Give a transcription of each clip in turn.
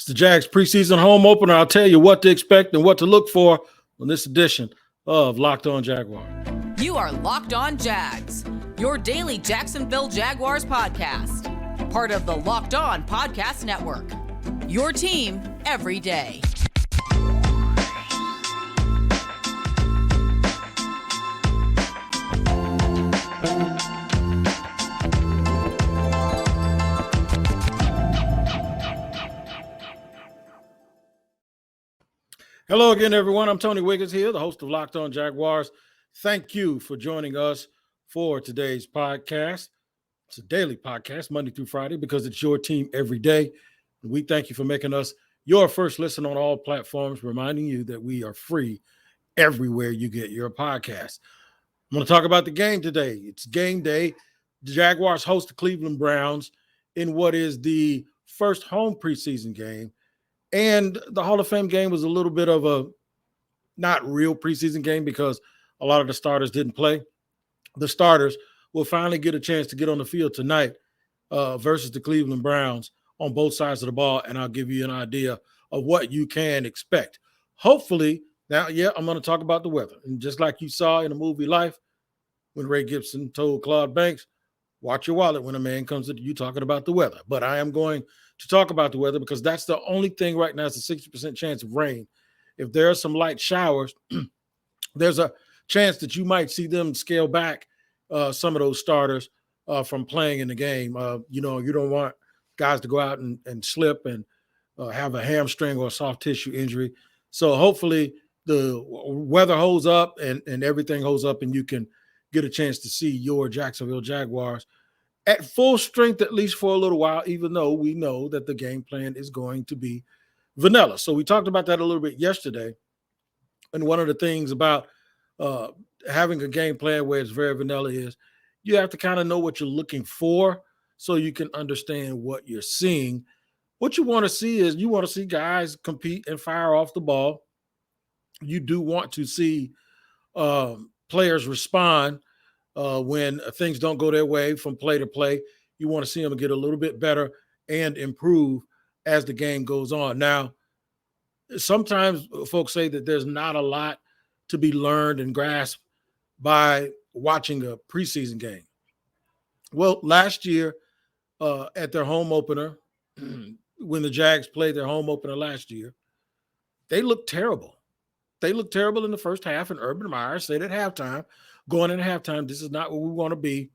the Jags preseason home opener. I'll tell you what to expect and what to look for on this edition of Locked On Jaguars. You are Locked On Jags, your daily Jacksonville Jaguars podcast. Part of the Locked On Podcast Network, your team every day. Hello again, everyone. I'm Tony Wiggins here, the host of Locked On Jaguars. Thank you for joining us for today's podcast. It's a daily podcast, Monday through Friday, because it's your team every day. And we thank you for making us your first listen on all platforms, reminding you that we are free everywhere you get your podcast. I'm going to talk about the game today. It's game day. The Jaguars host the Cleveland Browns in what is the first home preseason game. And the Hall of Fame game was a little bit of a not real preseason game because a lot of the starters didn't play. The starters will finally get a chance to get on the field tonight versus the Cleveland Browns on both sides of the ball, and I'll give you an idea of what you can expect. Hopefully, now, I'm going to talk about the weather. And just like you saw in the movie Life, when Ray Gibson told Claude Banks, watch your wallet when a man comes to you talking about the weather. But I am going to talk about the weather because that's the only thing right now. It's a 60% chance of rain. If there are some light showers, there's a chance that you might see them scale back some of those starters from playing in the game. You don't want guys to go out and slip and have a hamstring or a soft tissue injury. So hopefully the weather holds up and everything holds up and you can get a chance to see your Jacksonville Jaguars at full strength, at least for a little while, even though we know that the game plan is going to be vanilla. So we talked about that a little bit yesterday. And one of the things about having a game plan where it's very vanilla is you have to kind of know what you're looking for so you can understand what you're seeing. What you want to see is you want to see guys compete and fire off the ball. You do want to see players respond when things don't go their way from play to play. You want to see them get a little bit better and improve as the game goes on. Now, sometimes folks say that there's not a lot to be learned and grasped by watching a preseason game. Well, last year at their home opener, when the Jags played their home opener last year, they looked terrible. They looked terrible in the first half, and Urban Meyer said at halftime, going into halftime, this is not what we want to be.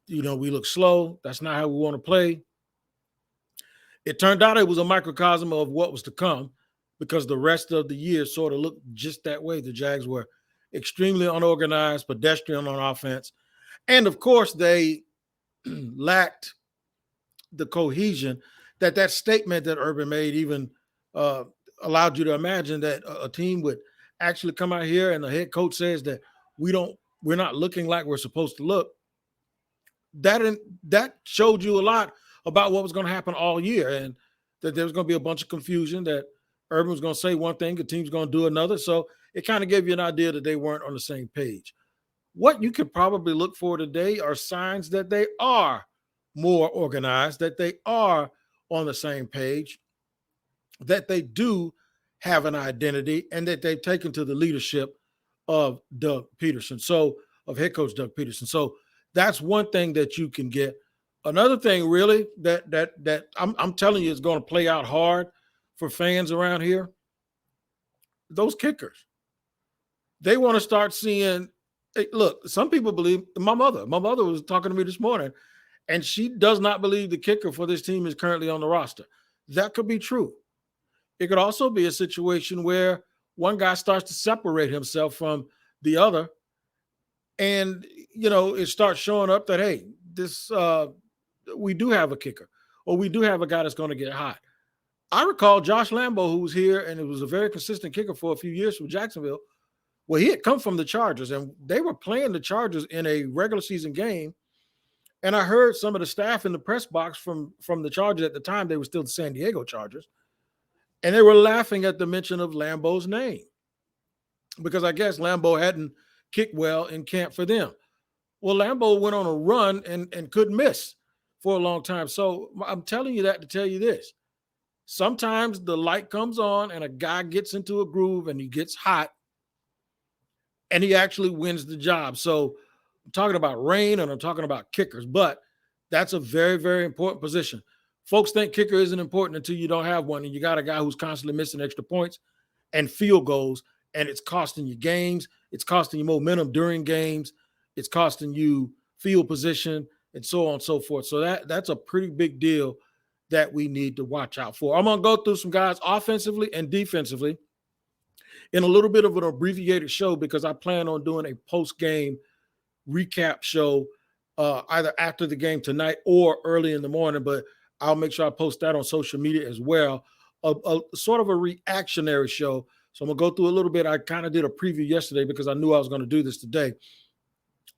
We look slow. That's not how we want to play. It turned out it was a microcosm of what was to come because the rest of the year sort of looked just that way. The Jags were extremely unorganized, pedestrian on offense. And, of course, they lacked the cohesion that statement that Urban made even allowed you to imagine that a team would actually come out here and the head coach says that we're not looking like we're supposed to look. That showed you a lot about what was going to happen all year and that there was going to be a bunch of confusion, that Urban was going to say one thing, the team's going to do another. So it kind of gave you an idea that they weren't on the same page. What you could probably look for today are signs that they are more organized, that they are on the same page, that they do have an identity, and that they've taken to the leadership of Doug Pederson, of head coach Doug Pederson. So that's one thing that you can get. Another thing, really, that I'm telling you is going to play out hard for fans around here, those kickers. They want to start seeing, look, some people believe, my mother was talking to me this morning, and she does not believe the kicker for this team is currently on the roster. That could be true. It could also be a situation where one guy starts to separate himself from the other, and it starts showing up that, hey, this we do have a kicker, or we do have a guy that's going to get hot. I recall Josh Lambo, who was here, and it was a very consistent kicker for a few years from Jacksonville. Well, he had come from the Chargers, and they were playing the Chargers in a regular season game. And I heard some of the staff in the press box from the Chargers at the time, they were still the San Diego Chargers, and they were laughing at the mention of Lambo's name because I guess Lambo hadn't kicked well in camp for them. Well, Lambo went on a run and couldn't miss for a long time. So I'm telling you that to tell you this. sometimes the light comes on and a guy gets into a groove and he gets hot and he actually wins the job. So I'm talking about rain and I'm talking about kickers, but that's a very, very important position. Folks think kicker isn't important until you don't have one and you got a guy who's constantly missing extra points and field goals, and it's costing you games. It's costing you momentum during games. It's costing you field position and so on and so forth. So that's a pretty big deal that we need to watch out for. I'm going to go through some guys offensively and defensively in a little bit of an abbreviated show because I plan on doing a post-game recap show either after the game tonight or early in the morning, but I'll make sure I post that on social media as well. A sort of a reactionary show. So I'm going to go through a little bit. I kind of did a preview yesterday because I knew I was going to do this today.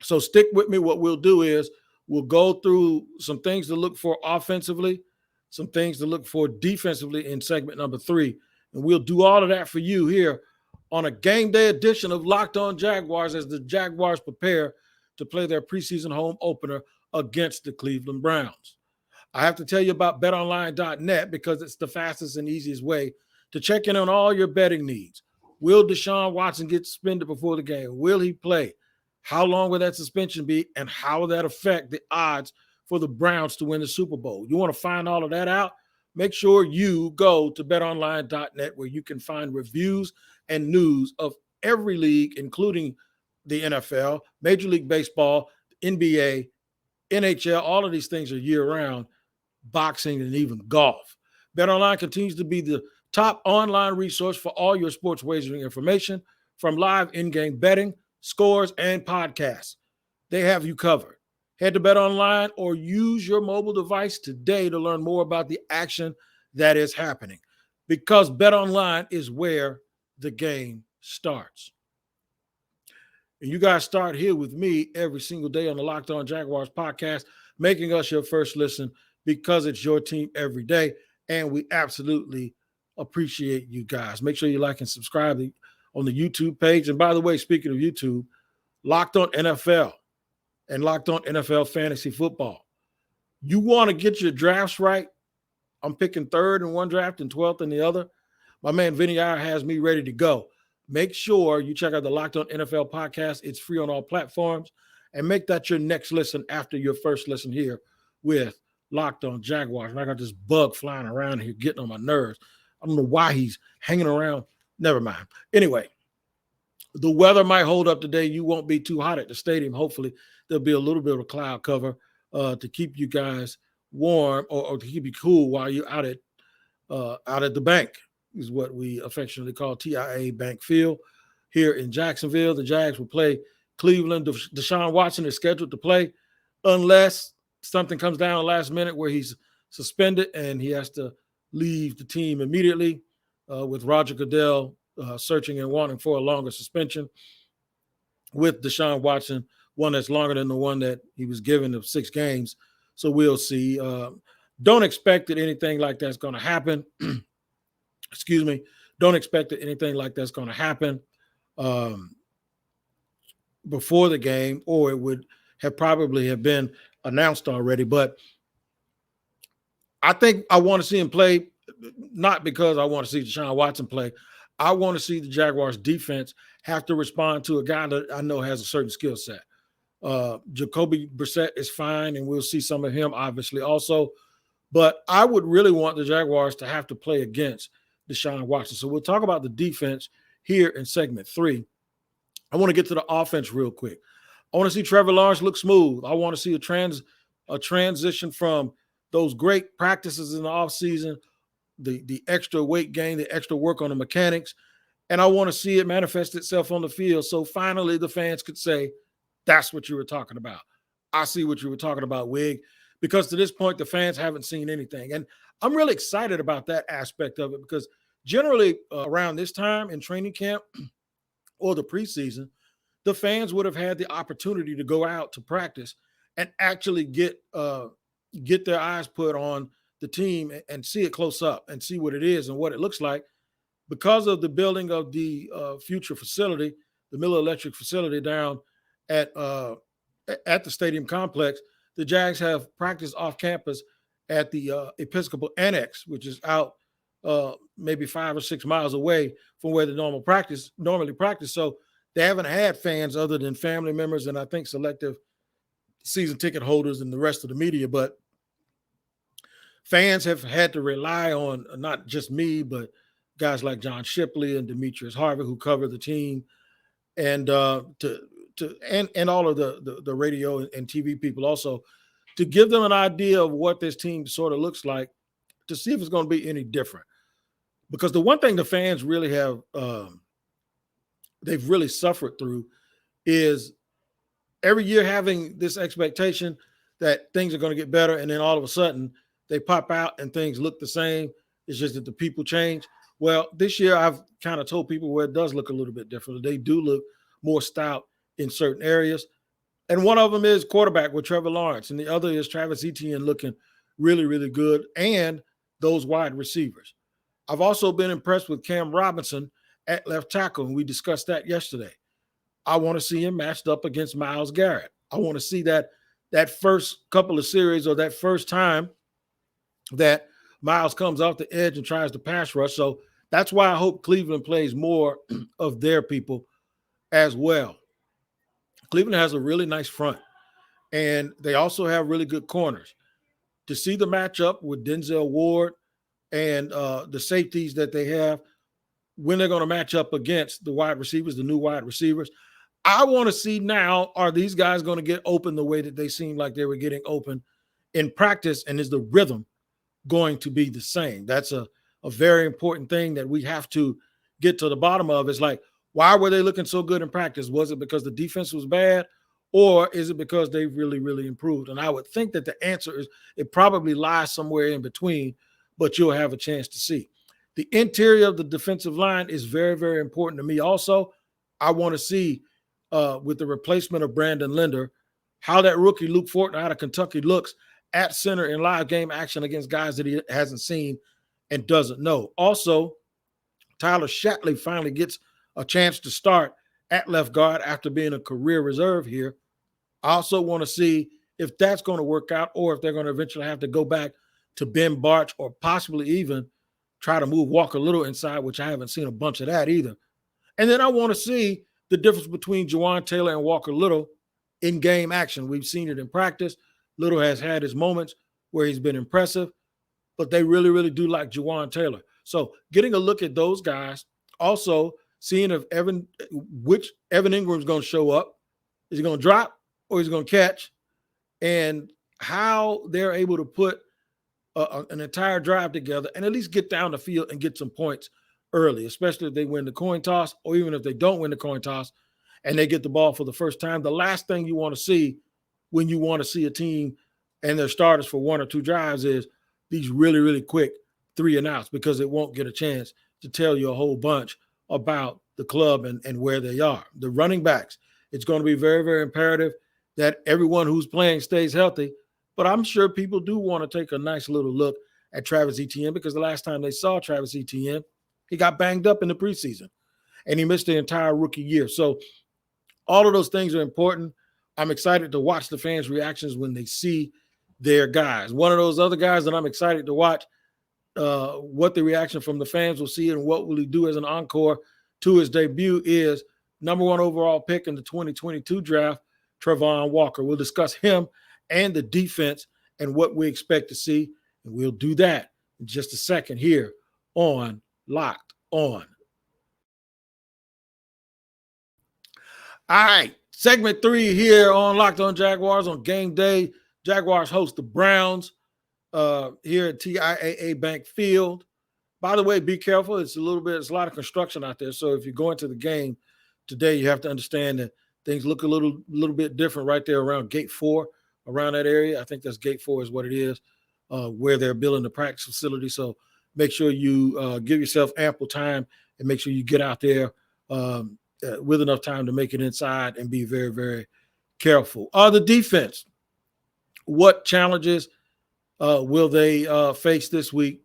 So stick with me. What we'll do is we'll go through some things to look for offensively, some things to look for defensively in segment number 3. And we'll do all of that for you here on a game day edition of Locked On Jaguars as the Jaguars prepare to play their preseason home opener against the Cleveland Browns. I have to tell you about BetOnline.net because it's the fastest and easiest way to check in on all your betting needs. Will Deshaun Watson get suspended before the game? Will he play? How long will that suspension be? And how will that affect the odds for the Browns to win the Super Bowl? You want to find all of that out? Make sure you go to BetOnline.net where you can find reviews and news of every league, including the NFL, Major League Baseball, NBA, NHL. All of these things are year-round. Boxing, and even golf. BetOnline continues to be the top online resource for all your sports wagering information, from live in-game betting, scores, and podcasts. They have you covered. Head to BetOnline or use your mobile device today to learn more about the action that is happening, because BetOnline is where the game starts. And you guys start here with me every single day on the Locked On Jaguars podcast, making us your first listen because it's your team every day, and we absolutely appreciate you guys. Make sure you like and subscribe on the YouTube page. And by the way, speaking of YouTube, Locked On NFL and Locked On NFL Fantasy Football. You want to get your drafts right? I'm picking 3rd in one draft and 12th in the other. My man Vinny Iyer has me ready to go. Make sure you check out the Locked On NFL podcast. It's free on all platforms. And make that your next listen after your first listen here with Locked On Jaguars. And I got this bug flying around here getting on my nerves. I don't know why he's hanging around. Never mind. Anyway, the weather might hold up today. You won't be too hot at the stadium. Hopefully, there'll be a little bit of a cloud cover to keep you guys warm or to keep you cool while you're out at the bank, is what we affectionately call TIA Bank Field here in Jacksonville. The Jags will play Cleveland. Deshaun Watson is scheduled to play unless something comes down last minute where he's suspended and he has to leave the team immediately, with Roger Goodell searching and wanting for a longer suspension with Deshaun Watson, one that's longer than the one that he was given of 6 games. So we'll see. Don't expect that anything like that's going to happen. Excuse me. Don't expect that anything like that's going to happen before the game, or it would have probably have been announced already. But I think I want to see him play, not because I want to see Deshaun Watson play. I want to see the Jaguars defense have to respond to a guy that I know has a certain skill set. Jacoby Brissett is fine, and we'll see some of him obviously also. But I would really want the Jaguars to have to play against Deshaun Watson. So we'll talk about the defense here in segment 3. I want to get to the offense real quick. I want to see Trevor Lawrence look smooth. I want to see a transition from those great practices in the offseason, the extra weight gain, the extra work on the mechanics, and I want to see it manifest itself on the field. So finally the fans could say, that's what you were talking about. I see what you were talking about, Wig, because to this point, the fans haven't seen anything. And I'm really excited about that aspect of it, because generally around this time in training camp or the preseason, the fans would have had the opportunity to go out to practice and actually get their eyes put on the team and see it close up and see what it is and what it looks like. Because of the building of the future facility, the Miller Electric facility down at the stadium complex, the Jags have practiced off campus at the Episcopal Annex, which is out maybe 5 or 6 miles away from where they normally practice. So they haven't had fans other than family members and I think selective season ticket holders and the rest of the media. But fans have had to rely on not just me, but guys like John Shipley and Demetrius Harvey who cover the team, and and all of the radio and TV people also, to give them an idea of what this team sort of looks like, to see if it's going to be any different. Because the one thing the fans really have they've really suffered through is every year having this expectation that things are going to get better, and then all of a sudden they pop out and things look the same. It's just that the people change. Well, this year I've kind of told people where it does look a little bit different. They do look more stout in certain areas. And one of them is quarterback with Trevor Lawrence, and the other is Travis Etienne looking really, really good, and those wide receivers. I've also been impressed with Cam Robinson at left tackle, and we discussed that yesterday. I want to see him matched up against Myles Garrett. I want to see that first couple of series, or that first time that Myles comes off the edge and tries to pass rush. So that's why I hope Cleveland plays more of their people as well. Cleveland has a really nice front, and they also have really good corners. To see the matchup with Denzel Ward and the safeties that they have, when they're going to match up against the wide receivers, the new wide receivers, I want to see now, are these guys going to get open the way that they seemed like they were getting open in practice, and is the rhythm going to be the same? That's a very important thing that we have to get to the bottom of. It's like, why were they looking so good in practice? Was it because the defense was bad, or is it because they really, really improved? And I would think that the answer is it probably lies somewhere in between, but you'll have a chance to see. The interior of the defensive line is very, very important to me also. I want to see with the replacement of Brandon Linder, how that rookie Luke Fortner out of Kentucky looks at center in live game action against guys that he hasn't seen and doesn't know. Also, Tyler Shatley finally gets a chance to start at left guard after being a career reserve here. I also want to see if that's going to work out, or if they're going to eventually have to go back to Ben Barch, or possibly even try to move Walker Little inside, which I haven't seen a bunch of that either. And then I want to see the difference between Juwan Taylor and Walker Little in game action. We've seen it in practice. Little has had his moments where he's been impressive, but they really, really do like Juwan Taylor. So getting a look at those guys, also seeing if which Evan Ingram's going to show up. Is he going to drop, or is he going to catch? And how they're able to put an entire drive together and at least get down the field and get some points early, especially if they win the coin toss, or even if they don't win the coin toss and they get the ball for the first time. The last thing you want to see when you want to see a team and their starters for one or two drives is these really, really quick 3 and outs, because it won't get a chance to tell you a whole bunch about the club and where they are. The running backs, it's going to be very, very imperative that everyone who's playing stays healthy. But I'm sure people do want to take a nice little look at Travis Etienne, because the last time they saw Travis Etienne, he got banged up in the preseason and he missed the entire rookie year. So all of those things are important. I'm excited to watch the fans' reactions when they see their guys. One of those other guys that I'm excited to watch what the reaction from the fans will see and what will he do as an encore to his debut is number 1 overall pick in the 2022 draft, Travon Walker. We'll discuss him and the defense and what we expect to see, and we'll do that in just a second here on Locked On. All right, segment 3 here on Locked On Jaguars on game day. Jaguars host the Browns here at TIAA Bank Field. By the way, be careful. It's a lot of construction out there. So if you're going to the game today, you have to understand that things look a little bit different right there around Gate 4, around that area. I think that's Gate 4 is what it is, where they're building the practice facility. So make sure you give yourself ample time and make sure you get out there with enough time to make it inside and be very, very careful. The defense, what challenges will they face this week,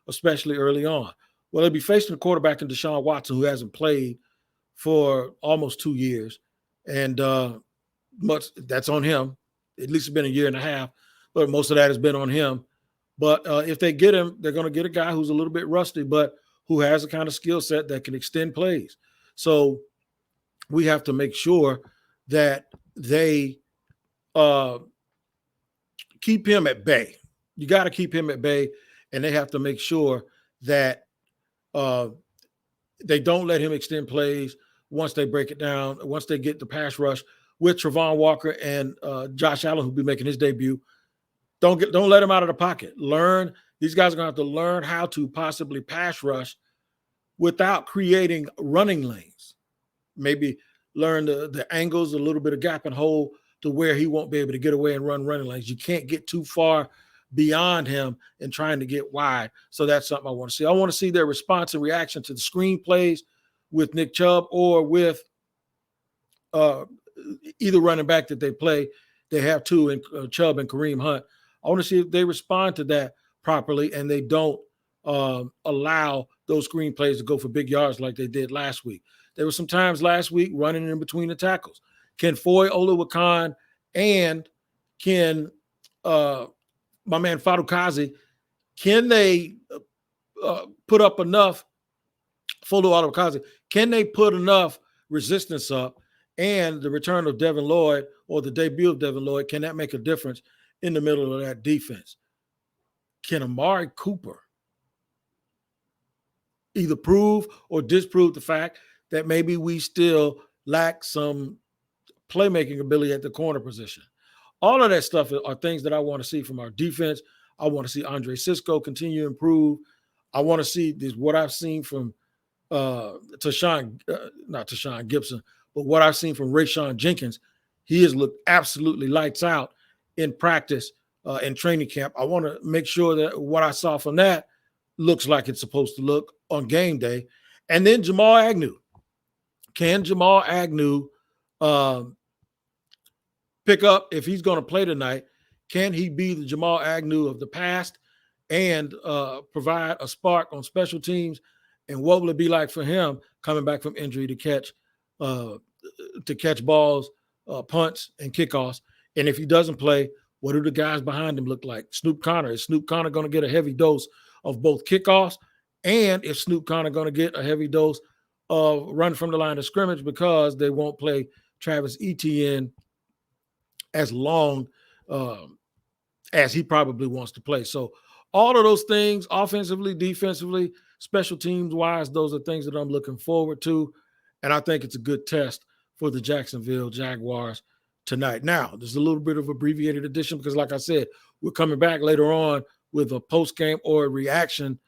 especially early on? Well, they'll be facing a quarterback in Deshaun Watson, who hasn't played for almost 2 years. And much that's on him. At least it's been a year and a half, but most of that has been on him. But if they get him, they're going to get a guy who's a little bit rusty, but who has the kind of skill set that can extend plays. So we have to make sure that they keep him at bay. You got to keep him at bay, and they have to make sure that they don't let him extend plays once they break it down, once they get the pass rush with Travon Walker and Josh Allen, who'll be making his debut. Don't let him out of the pocket. These guys are going to have to learn how to possibly pass rush without creating running lanes. Maybe learn the angles, a little bit of gap and hole to where he won't be able to get away and run running lanes. You can't get too far beyond him and trying to get wide. So that's something I want to see. I want to see their response and reaction to the screen plays with Nick Chubb or with either running back that they play. They have two in Chubb and Kareem Hunt. I want to see if they respond to that properly and they don't allow those screen plays to go for big yards like they did last week. There were some times last week running in between the tackles. Can Foye Oluwakan and can my man Fadukazi, can they put up enough, Folo Oluwakan, can they put enough resistance up, and the return of Devin Lloyd or the debut of Devin Lloyd, can that make a difference in the middle of that defense? Can Amari Cooper either prove or disprove the fact that maybe we still lack some playmaking ability at the corner position? All of that stuff are things that I want to see from our defense. I want to see Andre Cisco continue to improve. I want to see what I've seen from not Tashawn Gibson, but what I've seen from Rayshawn Jenkins. He has looked absolutely lights out in practice and training camp. I want to make sure that what I saw from that looks like it's supposed to look on game day. And then Jamal Agnew. Can Jamal Agnew pick up, if he's going to play tonight, can he be the Jamal Agnew of the past and provide a spark on special teams? And what will it be like for him coming back from injury to catch balls, punts, and kickoffs? And if he doesn't play, what do the guys behind him look like? Snoop Conner. Is Snoop Conner going to get a heavy dose of both kickoffs? And if Snoop Conner going to get a heavy dose of run from the line of scrimmage because they won't play Travis Etienne as long as he probably wants to play. So all of those things, offensively, defensively, special teams wise, those are things that I'm looking forward to. And I think it's a good test for the Jacksonville Jaguars tonight. Now, there's a little bit of abbreviated edition because, like I said, we're coming back later on with a post-game or a reaction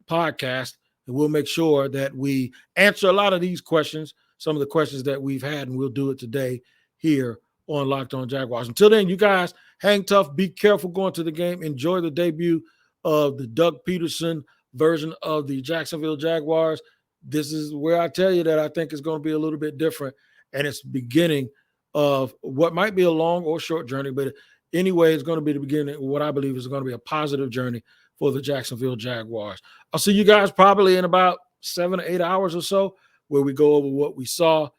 podcast, and we'll make sure that we answer a lot of these questions, some of the questions that we've had, and we'll do it today here on Locked On Jaguars. Until then, you guys hang tough, be careful going to the game, enjoy the debut of the Doug Pederson version of the Jacksonville Jaguars. This is where I tell you that I think it's going to be a little bit different, and it's the beginning of what might be a long or short journey, but anyway, it's going to be the beginning of what I believe is going to be a positive journey for the Jacksonville Jaguars. I'll see you guys probably in about 7 to 8 hours or so, where we go over what we saw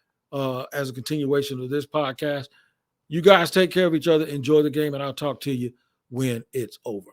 as a continuation of this podcast. You guys take care of each other, enjoy the game, and I'll talk to you when it's over.